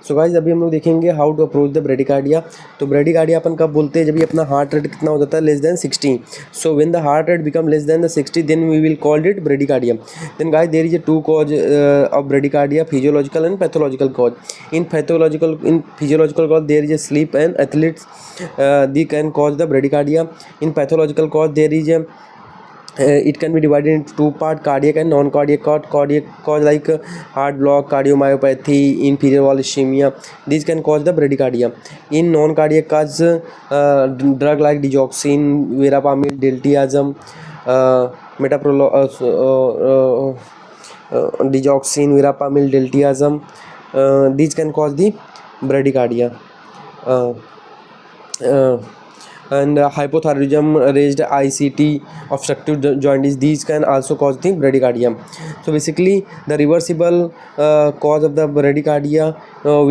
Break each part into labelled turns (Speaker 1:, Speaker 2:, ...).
Speaker 1: So guys अभी हम लोग देखेंगे how to approach the bradycardia. तो ब्रेडिकार्डिया अपन कब बोलते हैं, जब भी अपना हार्ट रेट कितना हो जाता है, less than 60। So when the heart rate become less than the 60, then we will called it bradycardia. Then guys there is a two cause of bradycardia, physiological and pathological cause. In physiological cause there is a sleep and athletes they can cause the bradycardia. In pathological cause there is a it can be divided into two part, cardiac and non-cardiac cause. Cardiac cause like heart block, cardiomyopathy, inferior wall ischemia, these can cause the bradycardia. In non-cardiac cause drug like digoxin, verapamil, diltiazem, digoxin, verapamil, diltiazem, these can cause the bradycardia. And hypothyroidism, raised ICT, obstructive jaundice, these can also cause the bradycardia. So basically the reversible cause of the bradycardia,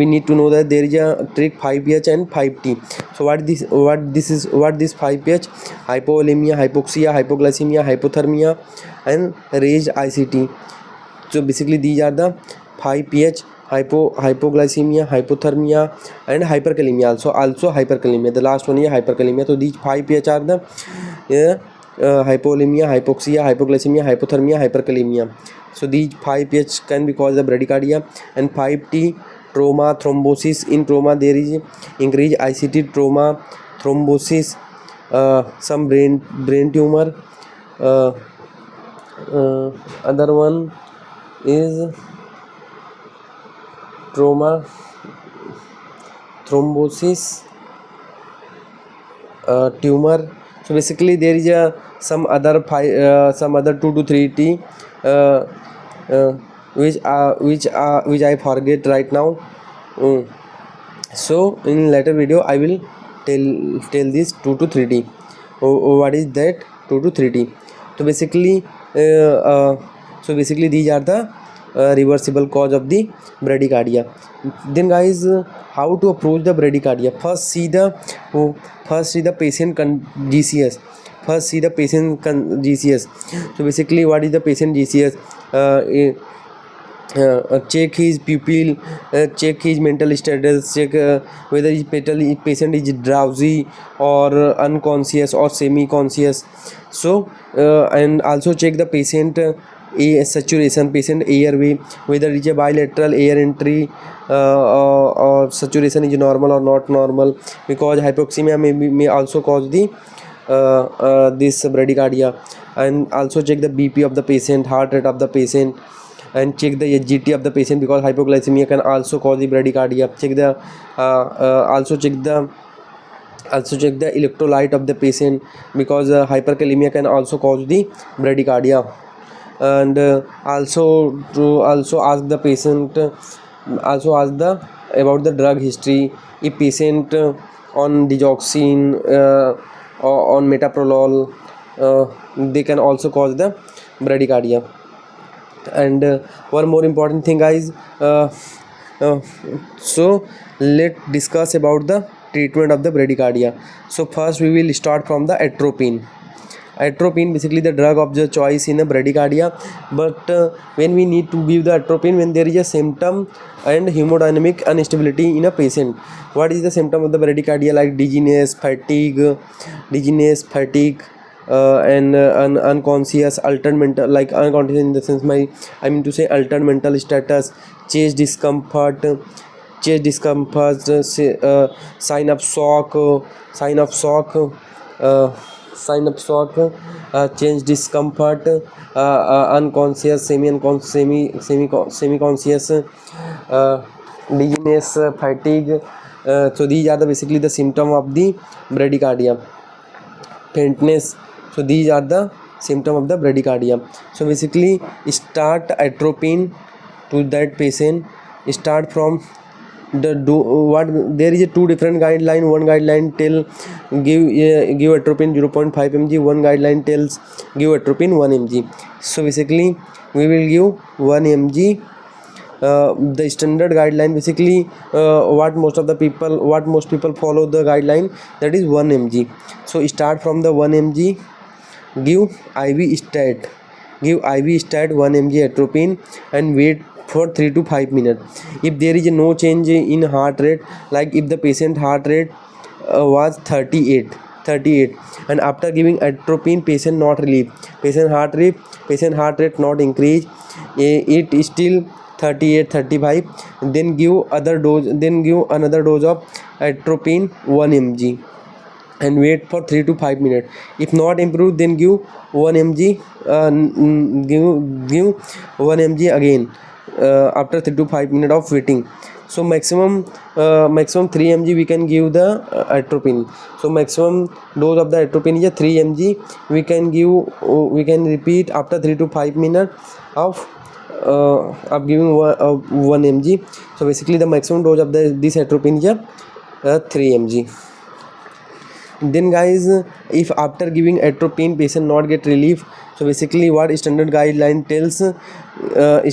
Speaker 1: we need to know that there is a trick 5pH and 5T. So what this 5pH? Hypovolemia, hypoxia, hypoglycemia, hypothermia and raised ICT. So basically these are the 5pH, hypoglycemia, hypothermia and hyperkalemia, also hyperkalemia. The last one is hyperkalemia. So these 5pH are the hypovolemia, hypoxia, hypoglycemia, hypothermia, hyperkalemia. So these 5pH can be caused the bradycardia. And 5T, trauma, thrombosis. In trauma there is increased ICT, trauma, thrombosis, some brain tumor. Other one is trauma, thrombosis, tumor. So basically there is some other 2 to 3T which I forget right now. So in later video I will tell this 2 to 3T. What is that 2 to 3T? So basically these are the reversible cause of the bradycardia. Then guys, how to approach the bradycardia? First see the patient GCS. So basically what is the patient GCS? Check his pupil, check his mental status, check whether his patient is drowsy or unconscious or semi-conscious. So and also check the patient saturation, patient airway, whether it is a bilateral air entry or saturation is normal or not normal, because hypoxemia may also cause the this bradycardia. And also check the BP of the patient, heart rate of the patient, and check the HGT of the patient, because hypoglycemia can also cause the bradycardia. Also check the electrolyte of the patient, because hyperkalemia can also cause the bradycardia. And also ask the patient, about the drug history. If patient on digoxin or on metoprolol, they can also cause the bradycardia. And one more important thing guys, so let's discuss about the treatment of the bradycardia. So first we will start from the atropine. Basically the drug of the choice in a bradycardia, but when we need to give the atropine when there is a symptom and hemodynamic instability in a patient. What is the symptom of the bradycardia? Like dizziness, fatigue, and unconscious, altered mental, like unconscious in the sense I mean to say altered mental status, chest discomfort, sign of shock, change discomfort, unconscious, semi-conscious, dizziness, fatigue. So these are basically the symptom of the bradycardia. Faintness. So these are the symptom of the bradycardia. So basically start atropine to that patient. Start from there is a two different guideline. One guideline tell give atropine 0.5 mg. One guideline tells give atropine 1 mg. So basically we will give 1 mg. The standard guideline, basically what most people follow the guideline, that is 1 mg. So start from the 1 mg, give IV stat 1 mg atropine, and wait for 3 to 5 minutes. If there is no change in heart rate, like if the patient heart rate was 38 and after giving atropine patient not relief, patient heart rate not increase, it is still 38 35, then give another dose of atropine 1 mg and wait for 3 to 5 minutes. If not improved, then give 1 mg, give 1 mg again after 3 to 5 minutes of waiting. So maximum 3 mg we can give the atropine. So maximum dose of the atropine is 3 mg. We can repeat after 3 to 5 minutes of giving 1 mg. So basically the maximum dose of this atropine is 3 mg. Then guys, if after giving atropine patient not get relief, so basically what standard guideline tells,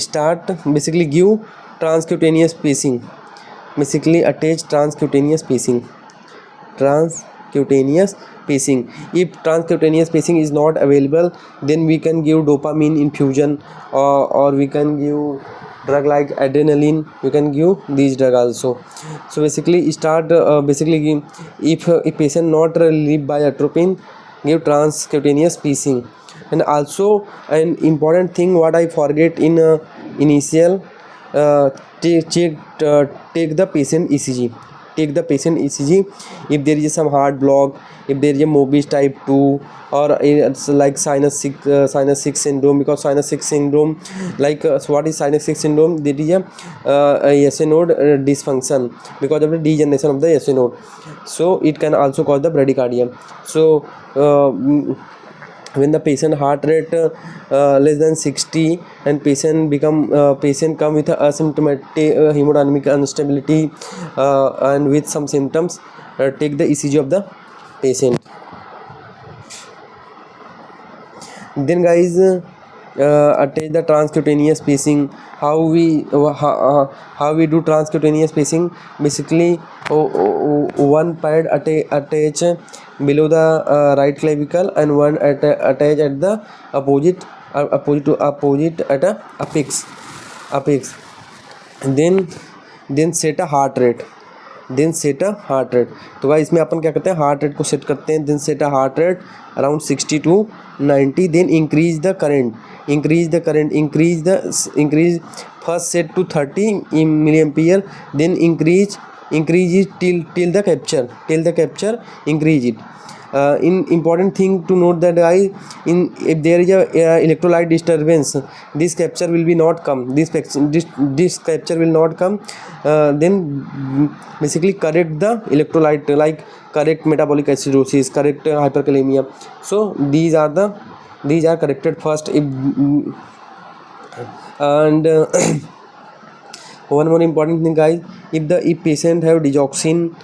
Speaker 1: start basically give transcutaneous pacing, basically attach transcutaneous pacing. If transcutaneous pacing is not available, then we can give dopamine infusion, or we can give drug like adrenaline. We can give these drug also. So basically start basically if patient not relieved by atropine, give transcutaneous pacing. And also an important thing what I forget in initial, take the patient ECG. Take the patient ECG if there is some heart block, if there is a Mobius type 2, or it's like sinus 6 syndrome. Because sinus 6 syndrome, like so what is sinus 6 syndrome? There is a SA node dysfunction because of the degeneration of the SA node, so it can also cause the bradycardia. So when the patient heart rate less than 60 and patient come with asymptomatic hemodynamic instability and with some symptoms, take the ECG of the patient. Then guys, attach the transcutaneous pacing. How we do transcutaneous pacing? Basically one pad attach below the right clavicle and one attach at the opposite at a apex. Then set a heart rate. तो guys इसमें अपन क्या करते हैं, heart rate को set करते हैं. Then set a heart rate around 60 to 90. Then increase the current. Increase first set to 30 milliampere. Then increase it till the capture. Increase it. In important thing to note that guys, if there is a electrolyte disturbance, this capture will be not come. This capture will not come. Then basically correct the electrolyte, like correct metabolic acidosis, correct hyperkalemia. So these are corrected first. And one more important thing guys, if patient have digoxin,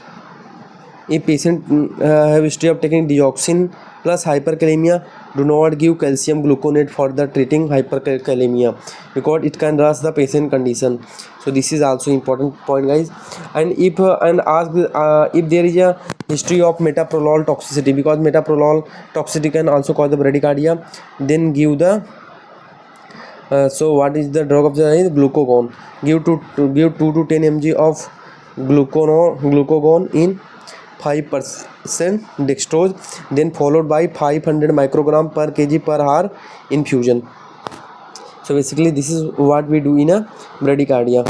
Speaker 1: if patient have history of taking digoxin plus hyperkalemia, do not give calcium gluconate for the treating hyperkalemia because it can rush the patient condition. So this is also important point guys. And if there is a history of metoprolol toxicity, because metoprolol toxicity can also cause the bradycardia, then give the so what is the drug of the glucagon? Give 2 to 10 mg of glucagon in 5% dextrose, then followed by 500 microgram per kg per hour infusion. So basically this is what we do in a bradycardia.